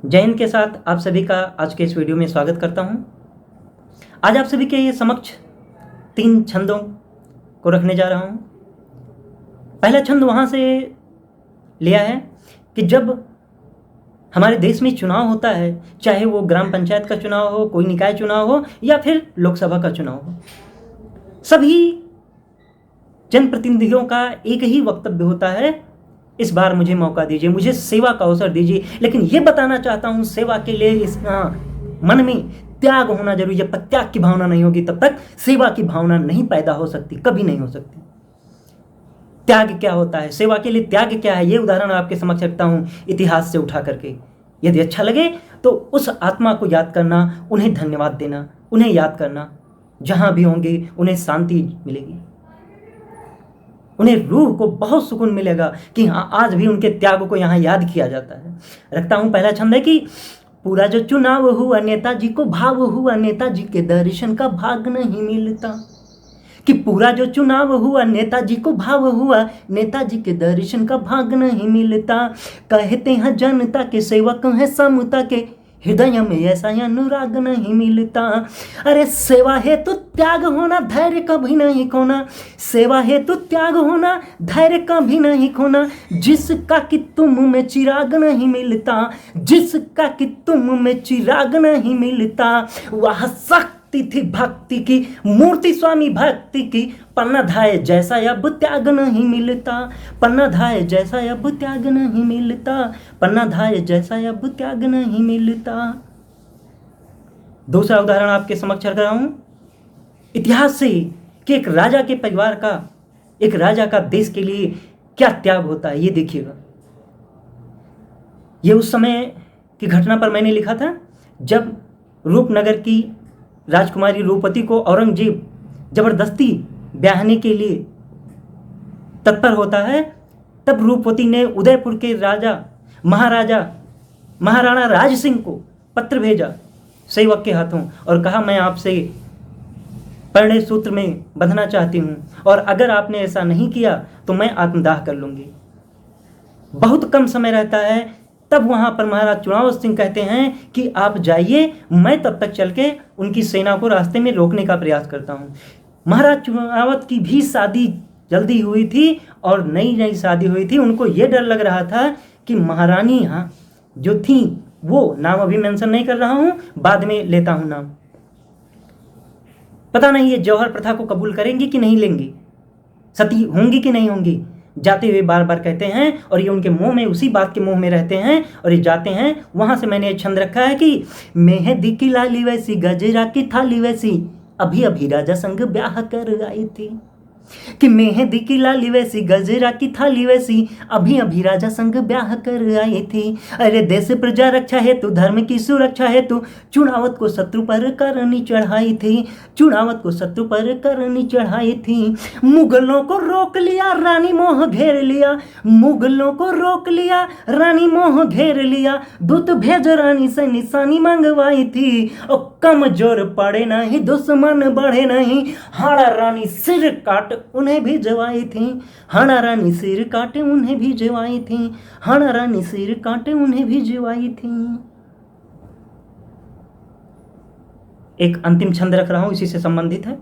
जय हिंद के साथ आप सभी का आज के इस वीडियो में स्वागत करता हूं। आज आप सभी के ये समक्ष 3 छंदों को रखने जा रहा हूं। पहला छंद वहां से लिया है कि जब हमारे देश में चुनाव होता है, चाहे वो ग्राम पंचायत का चुनाव हो, कोई निकाय चुनाव हो या फिर लोकसभा का चुनाव हो, सभी जनप्रतिनिधियों का एक ही वक्तव्य होता है, इस बार मुझे मौका दीजिए, मुझे सेवा का अवसर दीजिए। लेकिन ये बताना चाहता हूँ, सेवा के लिए इसका मन में त्याग होना जरूरी है। जब तक त्याग की भावना नहीं होगी तब तक सेवा की भावना नहीं पैदा हो सकती, कभी नहीं हो सकती। त्याग क्या होता है, सेवा के लिए त्याग क्या है, ये उदाहरण आपके समक्ष रखता हूँ इतिहास से उठा करके। यदि अच्छा लगे तो उस आत्मा को याद करना, उन्हें धन्यवाद देना, उन्हें याद करना। जहां भी होंगे उन्हें शांति मिलेगी, उन्हें रूह को बहुत सुकून मिलेगा कि हाँ, आज भी उनके त्याग को यहाँ याद किया जाता है। रखता हूँ पहला छंद है कि पूरा जो चुनाव हुआ नेताजी को भाव हुआ, नेताजी के दर्शन का भाग नहीं मिलता। कि पूरा जो चुनाव हुआ नेताजी को भाव हुआ, नेताजी के दर्शन का भाग नहीं मिलता। कहते हैं जनता के सेवक हैं समता के, हृदय में ऐसा अनुराग नहीं मिलता। अरे सेवा है तो त्याग होना, धैर्य कभी नहीं खोना। सेवा है तो त्याग होना, धैर्य कभी नहीं खोना। जिसका कि तुम में चिराग नहीं मिलता, जिसका कि तुम में चिराग नहीं मिलता, वह शक्ति थी भक्ति की, मूर्ति स्वामी भक्ति की। पन्ना धाय जैसा अब त्याग नहीं मिलता, पन्ना धाय जैसा अब त्याग नहीं मिलता, पन्ना धाय जैसा अब त्याग नहीं मिलता। दूसरा उदाहरण आपके समक्ष रख रहा हूं इतिहास से कि एक राजा के परिवार का, एक राजा का देश के लिए क्या त्याग होता है, ये देखिएगा। ये उस समय की घटना पर मैंने लिखा था जब रूपनगर की राजकुमारी रूपवती को औरंगजेब जबरदस्ती ब्याहने के लिए तत्पर होता है। तब रूपवती ने उदयपुर के महाराणा राज सिंह को पत्र भेजा सेवक के हाथों और कहा, मैं आपसे परिणय सूत्र में बंधना चाहती हूँ और अगर आपने ऐसा नहीं किया तो मैं आत्मदाह कर लूंगी। बहुत कम समय रहता है। तब वहां पर महाराज चुनाव सिंह कहते हैं कि आप जाइए, मैं तब तक चल के उनकी सेना को रास्ते में रोकने का प्रयास करता हूं। महाराज चुनावत की भी शादी जल्दी हुई थी और नई नई शादी हुई थी। उनको ये डर लग रहा था कि महारानी यहाँ जो थी, वो नाम अभी मेंशन नहीं कर रहा हूं, बाद में लेता हूं नाम, पता नहीं ये जौहर प्रथा को कबूल करेंगी कि नहीं लेंगी, सती होंगी कि नहीं होंगी। जाते हुए बार बार कहते हैं और ये उनके मुंह में, उसी बात के मुंह में रहते हैं और ये जाते हैं। वहां से मैंने छंद रखा है कि मेहंदी की लाली वैसी, गजरा की थाली वैसी, अभी अभी राजा संग ब्याह कर आई थी। कि मेहंदी की लाली वैसी, गजरा की थाली वैसी, अभी अभी राजा संग ब्याह कर आई थी। अरे देश प्रजा रक्षा हेतु, धर्म की सुरक्षा हेतु, चुनावत को शत्रु पर करनी चढ़ाई थी, चुनावत को शत्रु पर करनी चढ़ाई थी। मुगलों को रोक लिया, रानी मोह घेर लिया, मुगलों को रोक लिया, रानी मोह घेर लिया। दूत भेज रानी से निशानी मंगवाई थी, और कमजोर पड़े नहीं, दुश्मन बढ़े नहीं। हाड़ा रानी सिर काट उन्हें भी जवाई थी, हाड़ा रानी सिर काटे उन्हें भी जवाई थी, हाड़ा रानी सिर काटे उन्हें भी जवाई थी। एक अंतिम छंद रख रहा हूं, इसी से संबंधित है।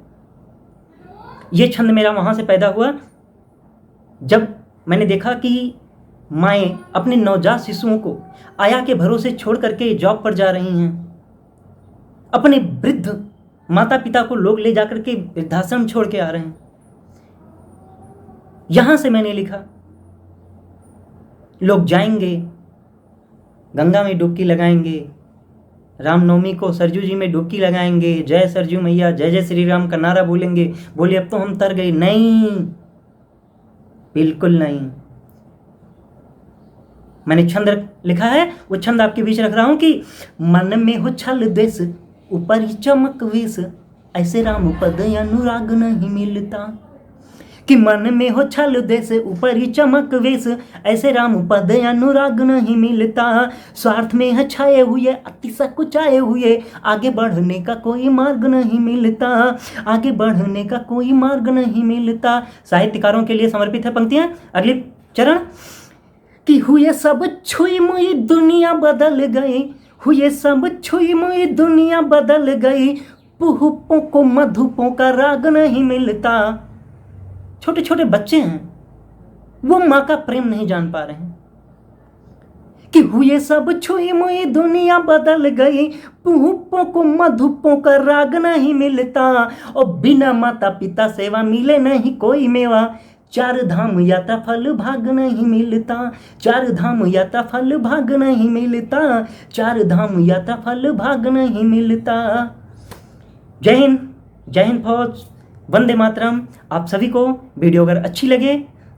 यह छंद मेरा वहां से पैदा हुआ जब मैंने देखा कि माएँ अपने नवजात शिशुओं को आया के भरोसे छोड़ करके जॉब पर जा रही हैं। अपने वृद्ध माता पिता को लोग ले जाकर के वृद्धाश्रम छोड़ के आ रहे हैं। यहां से मैंने लिखा, लोग जाएंगे गंगा में डुबकी लगाएंगे, रामनवमी को सरजू जी में डुबकी लगाएंगे, जय सरजू मैया, जय जय श्री राम का नारा बोलेंगे। बोले अब तो हम तर गए। नहीं, बिल्कुल नहीं। मैंने छंद लिखा है, वो छंद आपके बीच रख रहा हूं कि मन में हो छल देश, ऊपर ही चमक वेश, ऐसे राम पद अनुराग नहीं मिलता। कि मन में हो छल देश, ऊपर ही चमक वेश, ऐसे राम पद अनुराग नहीं मिलता। स्वार्थ में है छाए हुए, अतिशय कुचाए हुए, आगे बढ़ने का कोई मार्ग नहीं मिलता, आगे बढ़ने का कोई मार्ग नहीं मिलता। साहित्यकारों के लिए समर्पित है पंक्तियां। अगली चरण, कि हुए सब छुई मुई दुनिया बदल गई, हुए सब छुई मुई दुनिया बदल गई, पुहुपों को मधुपों का राग नहीं मिलता। छोटे छोटे बच्चे हैं, वो माँ का प्रेम नहीं जान पा रहे हैं कि हुए सब छुई मुई दुनिया बदल गई, पुहुपों को मधुपों का राग नहीं मिलता, और बिना माता पिता सेवा मिले नहीं कोई मेवा, चार धाम यात्रा फल भाग नहीं मिलता, चार धाम यात्रा फल भाग नहीं मिलता, चार धाम यात्रा फल भाग नहीं मिलता। जय हिंद, जय हिंद फौज, वंदे मातरम। आप सभी को वीडियो अगर अच्छी लगे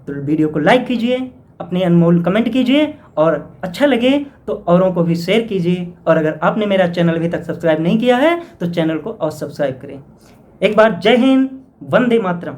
तो वीडियो को लाइक कीजिए, अपने अनमोल कमेंट कीजिए, और अच्छा लगे तो औरों को भी शेयर कीजिए। और अगर आपने मेरा चैनल अभी तक सब्सक्राइब नहीं किया है तो चैनल को और सब्सक्राइब करें। एक बार जय हिंद, वंदे मातरम।